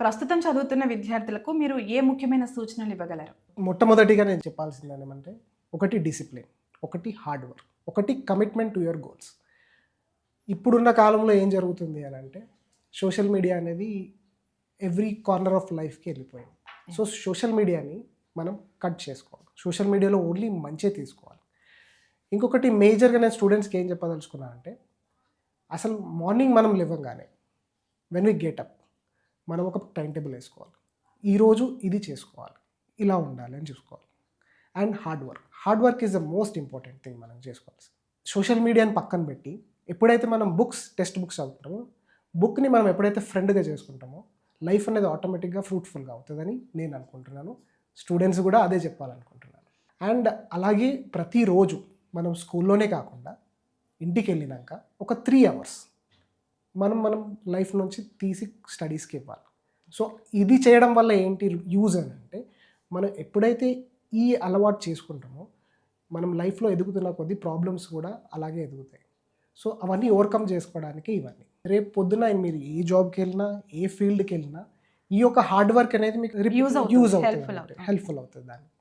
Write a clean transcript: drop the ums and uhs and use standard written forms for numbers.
ప్రస్తుతం చదువుతున్న విద్యార్థులకు మీరు ఏ ముఖ్యమైన సూచనలు ఇవ్వగలరు? మొట్టమొదటిగా నేను చెప్పాల్సింది ఏమంటే, ఒకటి డిసిప్లిన్, ఒకటి హార్డ్ వర్క్, ఒకటి కమిట్మెంట్ టు యువర్ గోల్స్. ఇప్పుడున్న కాలంలో ఏం జరుగుతుంది అని అంటే, సోషల్ మీడియా అనేది ఎవ్రీ కార్నర్ ఆఫ్ లైఫ్కి వెళ్ళిపోయింది. సో సోషల్ మీడియాని మనం కట్ చేసుకోవాలి. సోషల్ మీడియాలో ఓన్లీ మంచే తీసుకోవాలి. ఇంకొకటి మేజర్గా నేను స్టూడెంట్స్కి ఏం చెప్పదలుచుకున్నా అంటే, అసలు మార్నింగ్ మనం లేవగానే వెన్ వి గెటప్ మనం ఒక టైం టేబుల్ వేసుకోవాలి. ఈరోజు ఇది చేసుకోవాలి, ఇలా ఉండాలి అని చూసుకోవాలి. And hard work is the most important thing మనం చేసుకోవాలి. సోషల్ మీడియాని పక్కన పెట్టి ఎప్పుడైతే మనం టెక్స్ట్ బుక్స్ చదువుకుంటామో, బుక్ని మనం ఎప్పుడైతే ఫ్రెండ్గా చేసుకుంటామో, లైఫ్ అనేది ఆటోమేటిక్గా ఫ్రూట్ఫుల్గా అవుతుందని నేను అనుకుంటున్నాను. స్టూడెంట్స్ కూడా అదే చెప్పాలనుకుంటున్నాను. అండ్ అలాగే ప్రతిరోజు మనం స్కూల్లోనే కాకుండా ఇంటికి వెళ్ళినాక ఒక 3 hours మనం లైఫ్ నుంచి తీసి స్టడీస్కి ఇవ్వాలి. సో ఇది చేయడం వల్ల ఏంటి యూజ్ అని అంటే, మనం ఎప్పుడైతే ఈ అలవాటు చేసుకుంటామో, మనం లైఫ్లో ఎదుగుతున్న కొద్దీ ప్రాబ్లమ్స్ కూడా అలాగే ఎదుగుతాయి. సో అవన్నీ ఓవర్కమ్ చేసుకోవడానికి ఇవన్నీ. రేపు పొద్దున మీరు ఏ జాబ్కి వెళ్ళినా, ఏ ఫీల్డ్కి వెళ్ళినా, ఈ యొక్క హార్డ్ వర్క్ అనేది మీకు యూజ్ యూజ్ అవుతుంది, అవుతుంది, హెల్ప్ఫుల్ అవుతుంది దానికి.